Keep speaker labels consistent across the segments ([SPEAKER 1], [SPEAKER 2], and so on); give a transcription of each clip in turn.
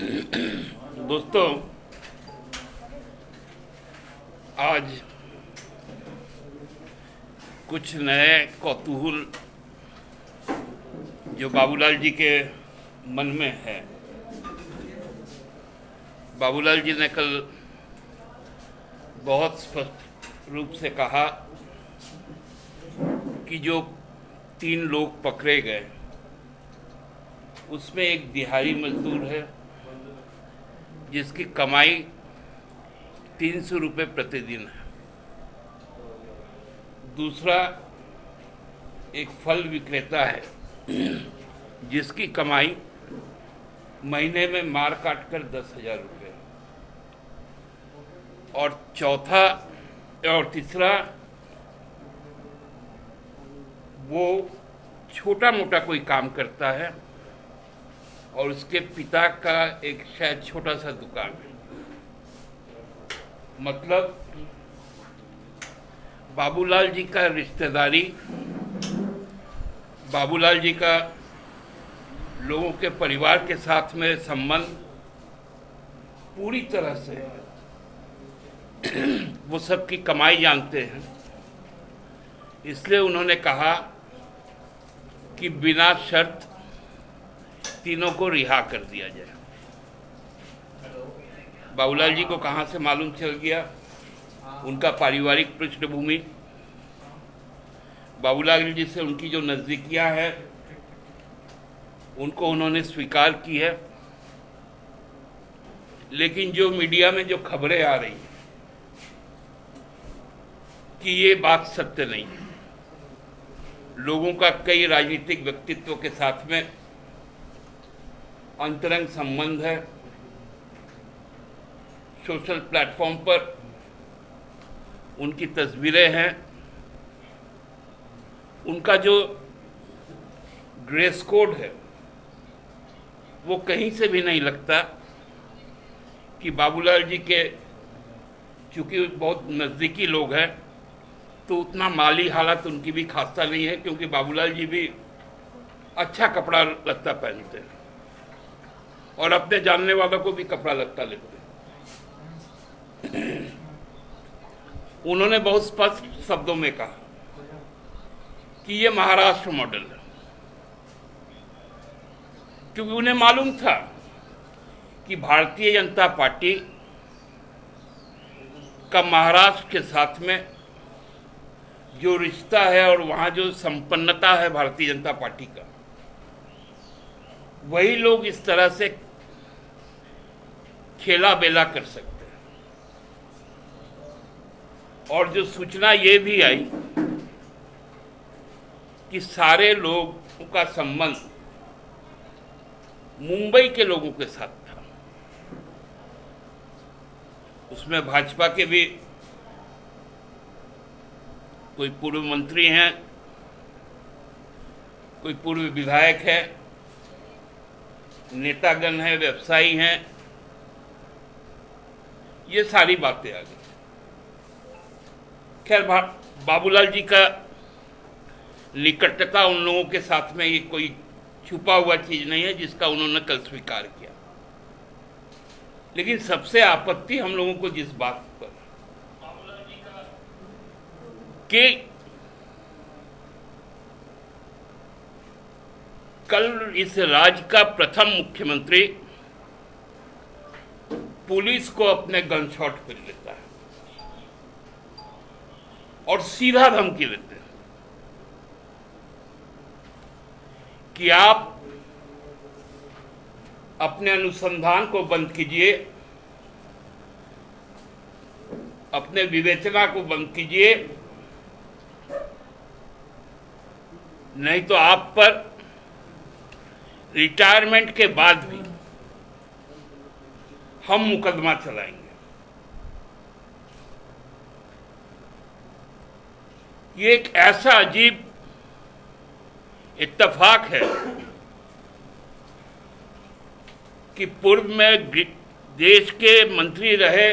[SPEAKER 1] दोस्तों, आज कुछ नए कौतूहल जो बाबूलाल जी के मन में है। बाबूलाल जी ने कल बहुत स्पष्ट रूप से कहा कि जो 3 लोग पकड़े गए उसमें एक दिहाड़ी मजदूर है जिसकी कमाई 300 रुपये प्रतिदिन है। दूसरा एक फल विक्रेता है जिसकी कमाई महीने में मार काट कर 10,000 रुपये। और तीसरा वो छोटा मोटा कोई काम करता है और उसके पिता का एक शायद छोटा सा दुकान है। मतलब बाबूलाल जी का रिश्तेदारी, बाबूलाल जी का लोगों के परिवार के साथ में संबंध पूरी तरह से वो सबकी कमाई जानते हैं। इसलिए उन्होंने कहा कि बिना शर्त तीनों को रिहा कर दिया जाए। बाबूलाल जी को कहाँ से मालूम चल गया? उनका पारिवारिक पृष्ठभूमि, बाबूलाल जी से उनकी जो नज़दीकियाँ हैं उनको उन्होंने स्वीकार की है। लेकिन जो मीडिया में जो खबरें आ रही हैं कि ये बात सत्य नहीं है। लोगों का कई राजनीतिक व्यक्तित्व के साथ में अंतरंग संबंध है। सोशल प्लेटफॉर्म पर उनकी तस्वीरें हैं। उनका जो ड्रेस कोड है वो कहीं से भी नहीं लगता कि बाबूलाल जी के, चूँकि बहुत नज़दीकी लोग हैं तो उतना माली हालत उनकी भी खासा नहीं है, क्योंकि बाबूलाल जी भी अच्छा कपड़ा लत्ता पहनते हैं और अपने जानने वालों को भी कपड़ा लत्ता लेते हैं। उन्होंने बहुत स्पष्ट शब्दों में कहा कि ये महाराष्ट्र मॉडल है, क्योंकि उन्हें मालूम था कि भारतीय जनता पार्टी का महाराष्ट्र के साथ में जो रिश्ता है और वहाँ जो संपन्नता है भारतीय जनता पार्टी का, वही लोग इस तरह से खेला बेला कर सकते हैं। और जो सूचना ये भी आई कि सारे लोगों का संबंध मुंबई के लोगों के साथ था। उसमें भाजपा के भी कोई पूर्व मंत्री हैं, कोई पूर्व विधायक है, नेतागण हैं, व्यवसायी हैं। ये सारी बातें आ गई। खैर, बाबूलाल जी का निकटता उन लोगों के साथ में ये कोई छुपा हुआ चीज नहीं है जिसका उन्होंने कल स्वीकार किया। लेकिन सबसे आपत्ति हम लोगों को जिस बात पर कि कल इस राज्य का प्रथम मुख्यमंत्री पुलिस को अपने गन शॉट पर लेता है और सीधा धमकी देते हैं कि आप अपने अनुसंधान को बंद कीजिए, अपने विवेचना को बंद कीजिए, नहीं तो आप पर रिटायरमेंट के बाद भी हम मुकदमा चलाएंगे। ये एक ऐसा अजीब इत्तेफाक है कि पूर्व में देश के मंत्री रहे,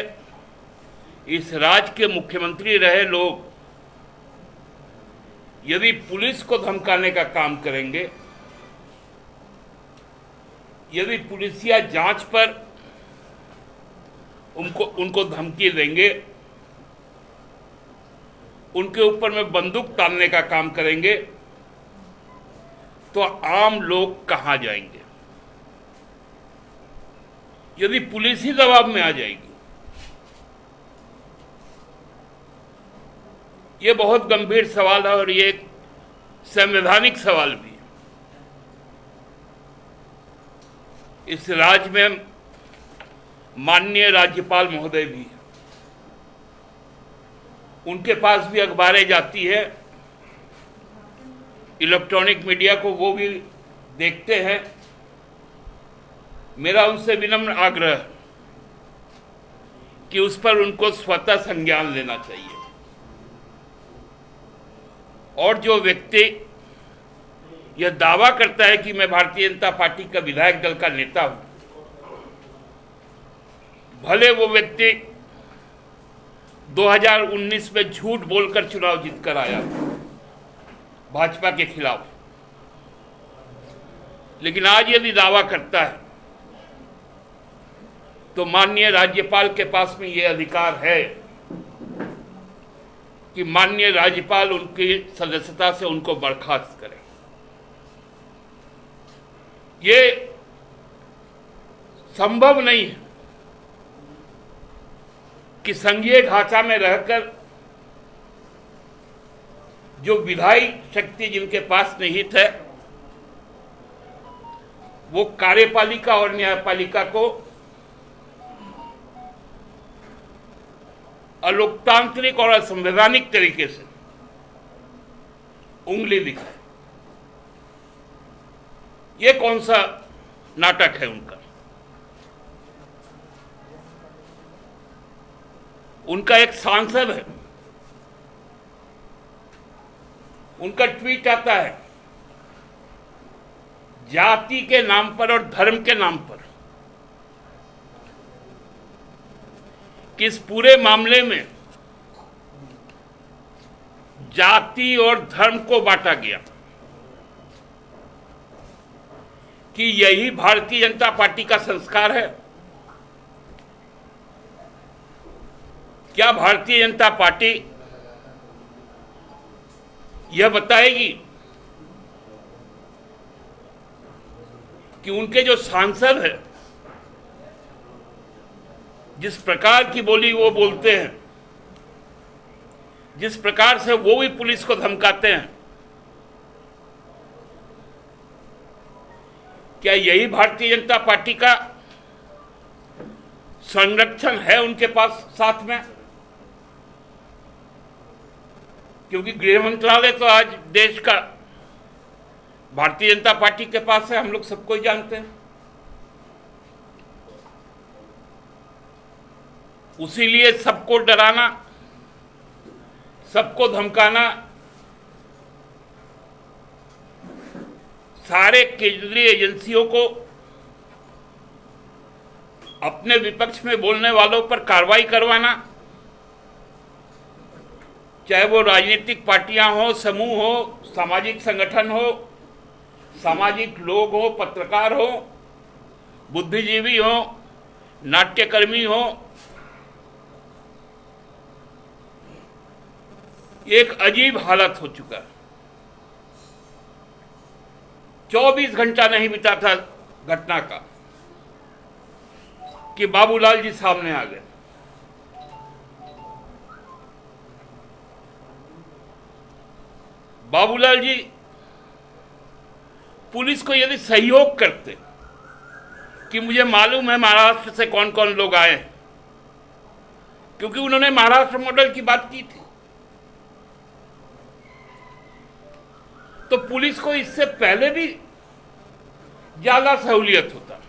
[SPEAKER 1] इस राज्य के मुख्यमंत्री रहे लोग यदि पुलिस को धमकाने का काम करेंगे यदि पुलिसिया जांच पर उनको धमकी देंगे, उनके ऊपर में बंदूक तानने का काम करेंगे, तो आम लोग कहां जाएंगे? यदि पुलिस ही दबाव में आ जाएगी, ये बहुत गंभीर सवाल है और ये एक संवैधानिक सवाल भी है। इस राज्य में माननीय राज्यपाल महोदय भी है, उनके पास भी अखबारें जाती है, इलेक्ट्रॉनिक मीडिया को वो भी देखते हैं। मेरा उनसे विनम्र आग्रह है कि उस पर उनको स्वतः संज्ञान लेना चाहिए। और जो व्यक्ति यह दावा करता है कि मैं भारतीय जनता पार्टी का विधायक दल का नेता हूं, भले वो व्यक्ति 2019 में झूठ बोलकर चुनाव जीतकर आया भाजपा के खिलाफ, लेकिन आज यदि दावा करता है तो माननीय राज्यपाल के पास में यह अधिकार है कि माननीय राज्यपाल उनकी सदस्यता से उनको बर्खास्त करें। ये संभव नहीं है कि संघीय ढांचा में रहकर जो विधायी शक्ति जिनके पास निहित है, वो कार्यपालिका और न्यायपालिका को अलोकतांत्रिक और असंवैधानिक तरीके से उंगली दिखाए। ये कौन सा नाटक है उनका? उनका एक सांसद है, उनका ट्वीट आता है जाति के नाम पर और धर्म के नाम पर कि इस पूरे मामले में जाति और धर्म को बांटा गया, कि यही भारतीय जनता पार्टी का संस्कार है। क्या भारतीय जनता पार्टी यह बताएगी कि उनके जो सांसद हैं, जिस प्रकार की बोली वो बोलते हैं, जिस प्रकार से वो भी पुलिस को धमकाते हैं, क्या यही भारतीय जनता पार्टी का संरक्षण है उनके पास साथ में? क्योंकि गृह मंत्रालय तो आज देश का भारतीय जनता पार्टी के पास है, हम लोग सबको ही जानते हैं। उसीलिए सबको डराना, सबको धमकाना, सारे केंद्रीय एजेंसियों को अपने विपक्ष में बोलने वालों पर कार्रवाई करवाना, चाहे वो राजनीतिक पार्टियां हो, समूह हो, सामाजिक संगठन हो, सामाजिक लोग हो, पत्रकार हो, बुद्धिजीवी हो, नाट्यकर्मी हो, एक अजीब हालत हो चुका है। 24 घंटा नहीं बीता था घटना का कि बाबूलाल जी सामने आ गए। बाबूलाल जी पुलिस को यदि सहयोग करते कि मुझे मालूम है महाराष्ट्र से कौन कौन लोग आए हैं, क्योंकि उन्होंने महाराष्ट्र मॉडल की बात की थी, तो पुलिस को इससे पहले भी ज्यादा सहूलियत होता,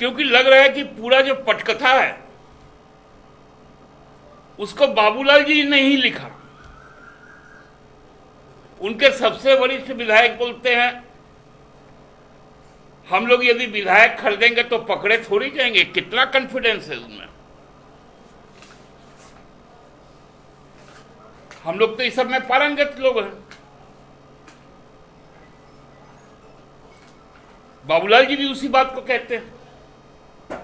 [SPEAKER 1] क्योंकि लग रहा है कि पूरा जो पटकथा है उसको बाबूलाल जी ने ही लिखा। उनके सबसे वरिष्ठ विधायक बोलते हैं हम लोग यदि विधायक खरीदेंगे तो पकड़े थोड़ी जाएंगे। कितना कॉन्फिडेंस है उसमें? हम लोग तो इस सब में पारंगत लोग हैं। बाबूलाल जी भी उसी बात को कहते हैं।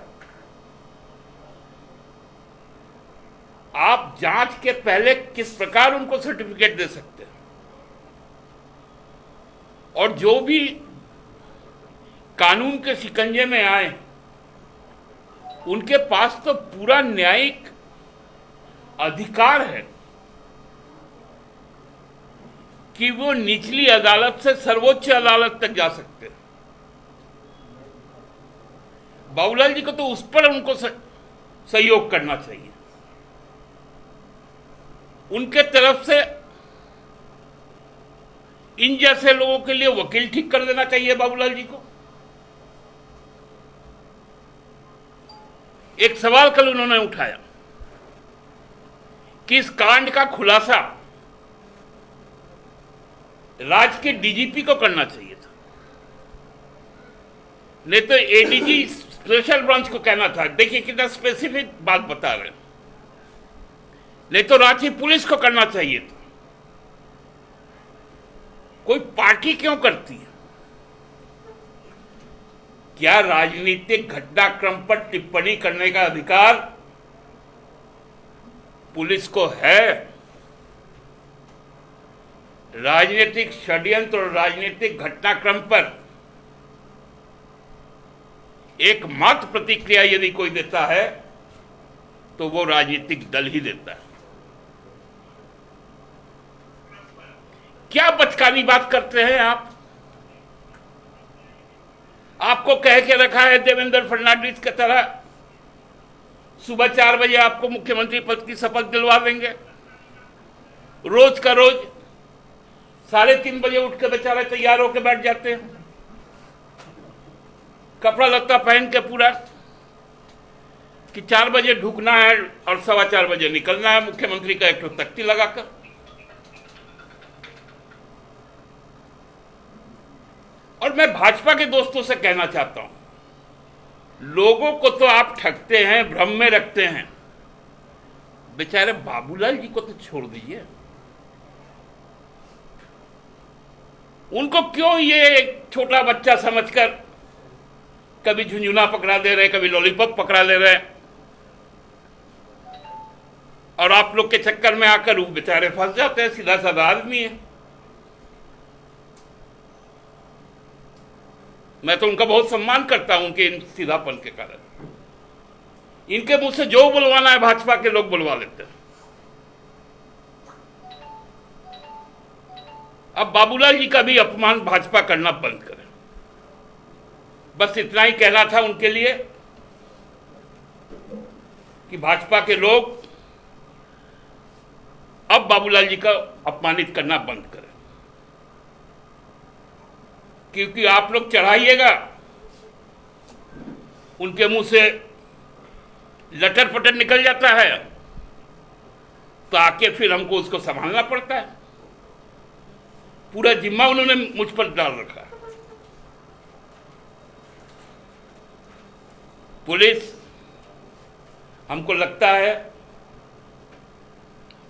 [SPEAKER 1] आप जांच के पहले किस प्रकार उनको सर्टिफिकेट दे सकते हैं? और जो भी कानून के शिकंजे में आए, उनके पास तो पूरा न्यायिक अधिकार है कि वो निचली अदालत से सर्वोच्च अदालत तक जा सकते हैं। बाबूलाल जी को तो उस पर उनको सहयोग करना चाहिए। उनके तरफ से इन जैसे लोगों के लिए वकील ठीक कर देना चाहिए बाबूलाल जी को। एक सवाल कल उन्होंने उठाया कि इस कांड का खुलासा राज्य के डीजीपी को करना चाहिए था, नहीं तो एडीजी स्पेशल ब्रांच को कहना था। देखिए कितना स्पेसिफिक बात बता रहे हैं। नहीं तो रांची पुलिस को करना चाहिए था। कोई पार्टी क्यों करती है? क्या राजनीतिक घटनाक्रम पर टिप्पणी करने का अधिकार पुलिस को है? राजनीतिक षड्यंत्र और राजनीतिक घटनाक्रम पर एकमात्र प्रतिक्रिया यदि कोई देता है तो वो राजनीतिक दल ही देता है। क्या बचकानी बात करते हैं आप? आपको कह के रखा है देवेंद्र फडणवीस की तरह सुबह 4 बजे आपको मुख्यमंत्री पद की शपथ दिलवा देंगे। रोज का रोज 3:30 बजे उठ के बेचारे तैयार होकर बैठ जाते हैं, कपड़ा लत्ता पहन के पूरा, कि 4 बजे ढुकना है और 4:15 बजे निकलना है मुख्यमंत्री का एक तख्ती लगाकर। और मैं भाजपा के दोस्तों से कहना चाहता हूं, लोगों को तो आप ठगते हैं, भ्रम में रखते हैं, बेचारे बाबूलाल जी को तो छोड़ दीजिए। उनको क्यों ये एक छोटा बच्चा समझकर कभी झुंझुना पकड़ा दे रहे, कभी लॉलीपॉप पकड़ा ले रहे, और आप लोग के चक्कर में आकर वो बेचारे फंस जाते हैं। सीधा साधा आदमी है। मैं तो उनका बहुत सम्मान करता हूं उनके इन सीधापन के कारण। इनके मुंह से जो बुलवाना है भाजपा के लोग बुलवा लेते हैं। अब बाबूलाल जी का भी अपमान भाजपा करना बंद करें। बस इतना ही कहना था उनके लिए कि भाजपा के लोग अब बाबूलाल जी का अपमानित करना बंद करें, क्योंकि आप लोग चढ़ाइएगा, उनके मुंह से लटर पटर निकल जाता है तो आके फिर हमको उसको संभालना पड़ता है। पूरा जिम्मा उन्होंने मुझ पर डाल रखा है। पुलिस, हमको लगता है,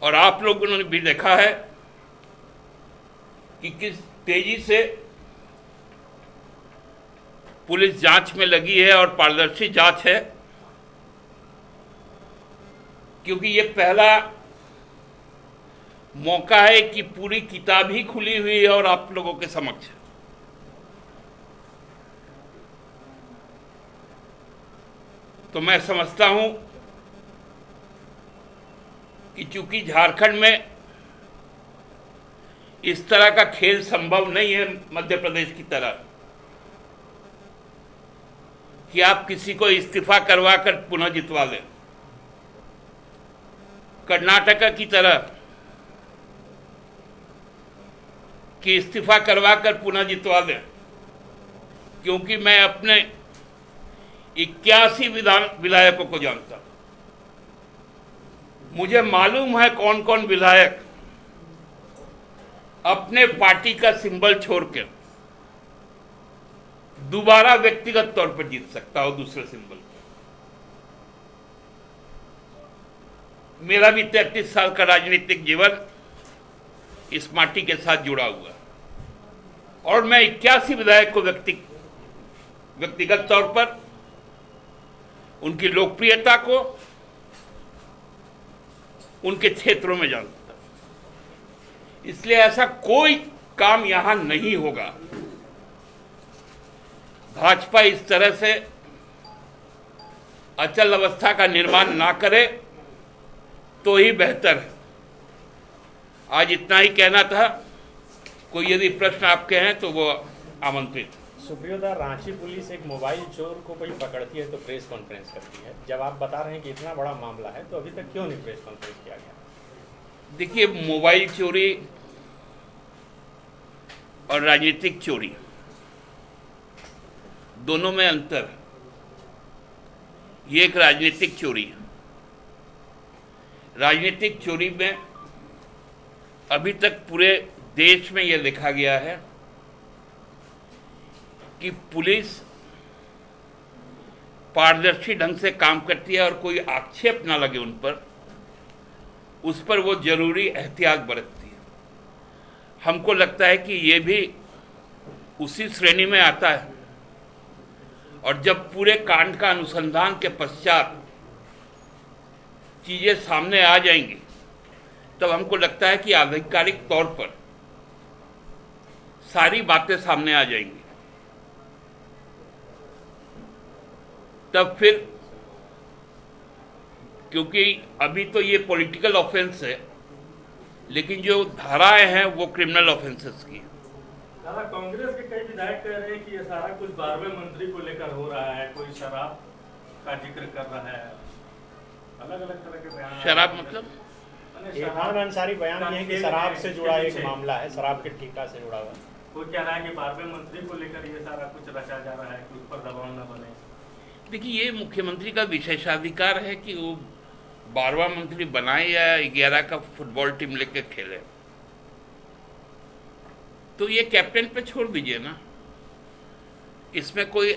[SPEAKER 1] और आप लोगों ने भी देखा है कि किस तेजी से पुलिस जांच में लगी है और पारदर्शी जांच है, क्योंकि ये पहला मौका है कि पूरी किताब ही खुली हुई है और आप लोगों के समक्ष है। तो मैं समझता हूं कि चूंकि झारखंड में इस तरह का खेल संभव नहीं है मध्य प्रदेश की तरह कि आप किसी को इस्तीफा करवा कर पुनः जितवा लें, कर्नाटका की तरह कि इस्तीफा करवा कर पुनः जितवा दें। क्योंकि मैं अपने 81 विधायकों को जानता हूं। मुझे मालूम है कौन कौन विधायक अपने पार्टी का सिंबल छोड़ के दोबारा व्यक्तिगत तौर पर जीत सकता हो दूसरे सिंबल पर। मेरा भी 33 साल का राजनीतिक जीवन इस माटी के साथ जुड़ा हुआ, और मैं 81 विधायक को व्यक्तिगत तौर पर, उनकी लोकप्रियता को, उनके क्षेत्रों में जानता था। इसलिए ऐसा कोई काम यहां नहीं होगा। भाजपा इस तरह से अचल अवस्था का निर्माण ना करे तो ही बेहतर है। आज इतना ही कहना था। कोई यदि प्रश्न आपके हैं तो वो आमंत्रित।
[SPEAKER 2] सुप्रियोदा, रांची पुलिस एक मोबाइल चोर को कोई पकड़ती है तो प्रेस कॉन्फ्रेंस करती है। जब आप बता रहे हैं कि इतना बड़ा मामला है तो अभी तक क्यों नहीं प्रेस कॉन्फ्रेंस किया गया?
[SPEAKER 1] देखिए, मोबाइल चोरी और राजनीतिक चोरी दोनों में अंतर है। ये एक राजनीतिक चोरी है। राजनीतिक चोरी में अभी तक पूरे देश में यह देखा गया है कि पुलिस पारदर्शी ढंग से काम करती है और कोई आक्षेप ना लगे उस पर वो जरूरी एहतियात बरतती है। हमको लगता है कि ये भी उसी श्रेणी में आता है। और जब पूरे कांड का अनुसंधान के पश्चात चीजें सामने आ जाएंगी तब हमको लगता है कि आधिकारिक तौर पर सारी बातें सामने आ जाएंगी। तब फिर, क्योंकि अभी तो ये पॉलिटिकल ऑफेंस है, लेकिन जो धाराएं हैं वो क्रिमिनल ऑफेंसेस की।
[SPEAKER 3] दादा, कांग्रेस के कई विधायक कह रहे हैं कि ये सारा कुछ 12वें मंत्री को लेकर हो रहा है, कोई शराब का जिक्र कर रहा है, अलग अलग तरह के बयान।
[SPEAKER 1] शराब मतलब?
[SPEAKER 2] इरफान अंसारी बयान ये है कि शराब से जुड़ा एक मामला है, शराब के ठेका से जुड़ा हुआ।
[SPEAKER 3] कोई कह रहा है कि 12वें मंत्री को लेकर ये सारा कुछ रचा जा रहा है कि उस पर दबाव न बने।
[SPEAKER 1] देखिए, ये मुख्यमंत्री का विशेषाधिकार है कि वो 12वां मंत्री बनाए या 11 का फुटबॉल टीम लेके खेले। तो ये कैप्टन पे छोड़ दीजिए ना। इसमें कोई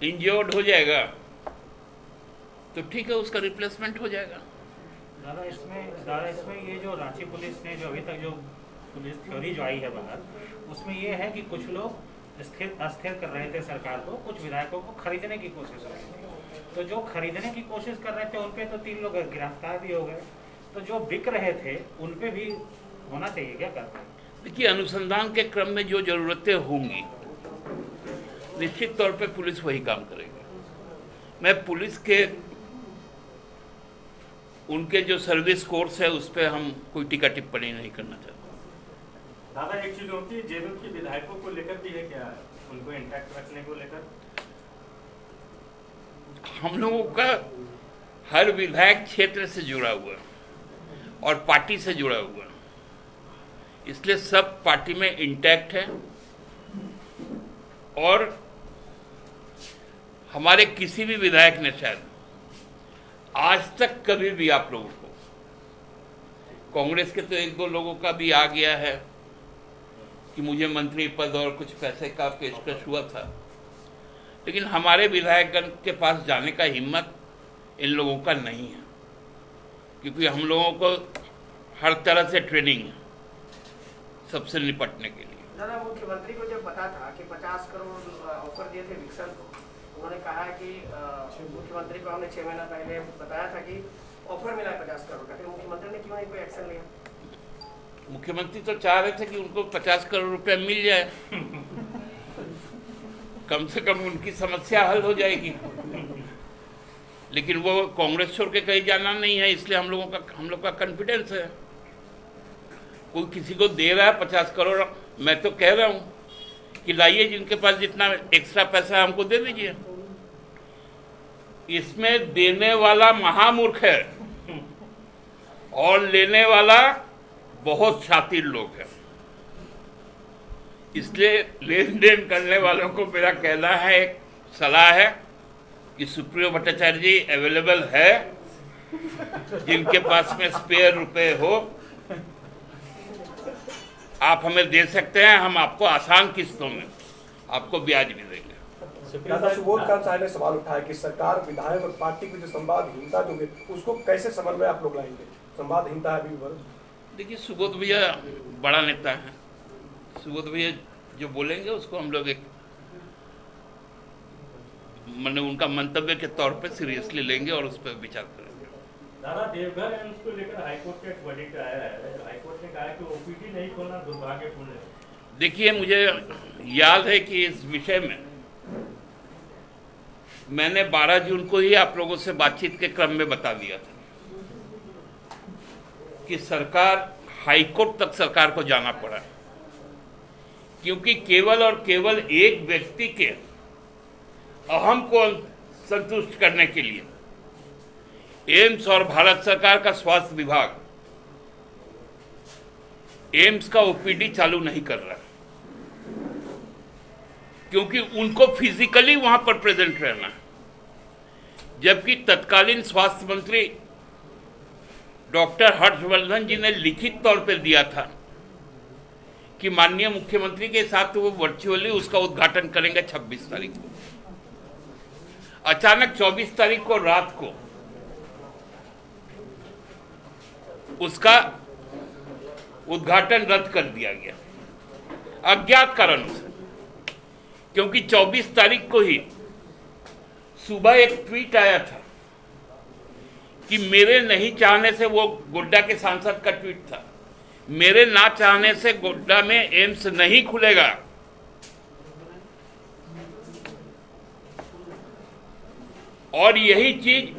[SPEAKER 1] इंजर्ड हो जाएगा तो ठीक है, उसका रिप्लेसमेंट हो जाएगा।
[SPEAKER 4] दादा, इसमें ये जो रांची पुलिस ने जो अभी तक जो पुलिस थ्योरी जो आई है बाहर, उसमें ये है कि कुछ लोग अस्थिर कर रहे थे सरकार को, कुछ विधायकों को खरीदने की कोशिश हो रही थी। तो जो खरीदने की कोशिश कर रहे थे उन पे तो 3 लोग गिरफ्तार भी हो गए। तो जो बिक रहे थे उन पे भी होना चाहिए क्या कार्रवाई?
[SPEAKER 1] देखिए, अनुसंधान के क्रम में जो जरूरतें होंगी निश्चित तौर पे पुलिस वही काम करेगी। मैं पुलिस के उनके जो सर्विस कोर्स है उस पर हम कोई टीका टिप्पणी नहीं करना चाहते।
[SPEAKER 3] दादा, एक चीज होती है, जेलों की विधायकों को लेकर भी है क्या, उनको इंटैक्ट रखने को लेकर?
[SPEAKER 1] हम लोगों का हर विधायक क्षेत्र से जुड़ा हुआ है और पार्टी से जुड़ा हुआ है, इसलिए सब पार्टी में इंटैक्ट है। और हमारे किसी भी विधायक ने शायद आज तक कभी भी, आप लोगों को, कांग्रेस के तो 1-2 लोगों का भी आ गया है कि मुझे मंत्री पद और कुछ पैसे का पेशकश हुआ था, लेकिन हमारे विधायकगण के पास जाने का हिम्मत इन लोगों का नहीं है, क्योंकि हम लोगों को हर तरह से ट्रेनिंग है सबसे निपटने के लिए।
[SPEAKER 5] दादा, मुख्यमंत्री को जब पता था कि 50 करोड़ ऑफर दिए थे विक्सन को, उन्होंने कहा कि मुख्यमंत्री को हमने 6 महीना पहले बताया था कि ऑफर मिला है 50 करोड़ का, फिर मुख्यमंत्री ने क्यों नहीं कोई एक्शन लिया?
[SPEAKER 1] मुख्यमंत्री तो चाह रहे थे कि उनको 50 करोड़ रुपया मिल जाए, कम से कम उनकी समस्या हल हो जाएगी। लेकिन वो कांग्रेस छोड़ के कहीं जाना नहीं है, इसलिए हम लोग का कॉन्फिडेंस है। कोई किसी को दे रहा है 50 करोड़, मैं तो कह रहा हूँ कि लाइए, जिनके पास जितना एक्स्ट्रा पैसा है हमको दे दीजिए। इसमें देने वाला महामूर्ख है और लेने वाला बहुत शातिर लोग हैं। इसलिए लेन देन करने वालों को मेरा कहना है, एक सलाह है कि सुप्रियो भट्टाचार्य जी अवेलेबल है, जिनके पास में स्पेयर रुपए हो आप हमें दे सकते हैं, हम आपको आसान किस्तों में आपको ब्याज भी देंगे।
[SPEAKER 6] दादा, सुबोध कांत साहब ने सवाल उठाया कि सरकार, विधायक और पार्टी की जो संवादहीनता जो है उसको कैसे समन्वय आप लोग लाएंगे? संवादहीनता है अभी।
[SPEAKER 1] देखिए, सुबोध भैया बड़ा नेता है, सुबोध भैया जो बोलेंगे उसको हम लोग एक मैंने उनका मंतव्य के तौर पे सीरियसली लेंगे और उस पर विचार करेंगे।
[SPEAKER 3] दादा, देवघर एम्स को लेकर हाईकोर्ट का एक वर्डिक्ट आया है। हाईकोर्ट ने कहा है कि ओपीडी नहीं खोलना दुर्भाग्यपूर्ण है।
[SPEAKER 1] देखिए, मुझे याद है कि इस विषय में मैंने 12 जून को ही आप लोगों से बातचीत के क्रम में बता दिया था कि हाईकोर्ट तक सरकार को जाना पड़ा, क्योंकि केवल और केवल एक व्यक्ति के अहम को संतुष्ट करने के लिए एम्स और भारत सरकार का स्वास्थ्य विभाग एम्स का ओपीडी चालू नहीं कर रहा, क्योंकि उनको फिजिकली वहां पर प्रेजेंट रहना, जबकि तत्कालीन स्वास्थ्य मंत्री डॉक्टर हर्षवर्धन जी ने लिखित तौर पर दिया था कि माननीय मुख्यमंत्री के साथ वो वर्चुअली उसका उद्घाटन करेंगे 26 तारीख को। अचानक 24 तारीख को रात को उसका उद्घाटन रद्द कर दिया गया अज्ञात कारणों से, क्योंकि 24 तारीख को ही सुबह एक ट्वीट आया था कि मेरे नहीं चाहने से, वो गोड्डा के सांसद का ट्वीट था, मेरे ना चाहने से गोड्डा में एम्स नहीं खुलेगा। और यही चीज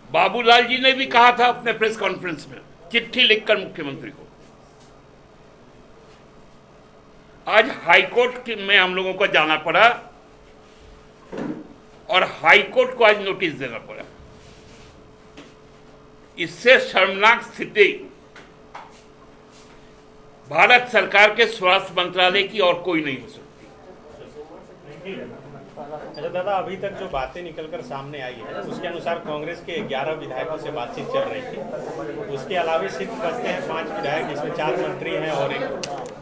[SPEAKER 1] बाबूलाल जी ने भी कहा था अपने प्रेस कॉन्फ्रेंस में, चिट्ठी लिखकर मुख्यमंत्री को। आज हाईकोर्ट में हम लोगों को जाना पड़ा और हाईकोर्ट को आज नोटिस देना पड़ा। इससे शर्मनाक स्थिति भारत सरकार के स्वास्थ्य मंत्रालय की और कोई नहीं हो सकती।
[SPEAKER 2] अच्छा दादा, अभी तक जो बातें निकलकर सामने आई है उसके अनुसार कांग्रेस के 11 विधायकों से बातचीत चल रही थी। उसके अलावा सिर्फ बचते हैं 5 विधायक, जिसमें 4 मंत्री हैं और एक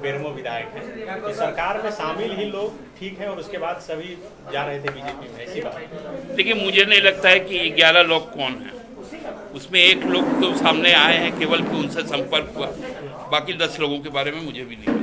[SPEAKER 2] बेरमो विधायक है। तो सरकार में शामिल ही लोग ठीक है और उसके बाद सभी जा रहे थे बीजेपी में, ऐसी बात।
[SPEAKER 1] देखिए, मुझे नहीं लगता है कि 11 लोग कौन हैं। उसमें एक लोग तो सामने आए हैं केवल कि उनसे संपर्क हुआ, बाकी 10 लोगों के बारे में मुझे भी नहीं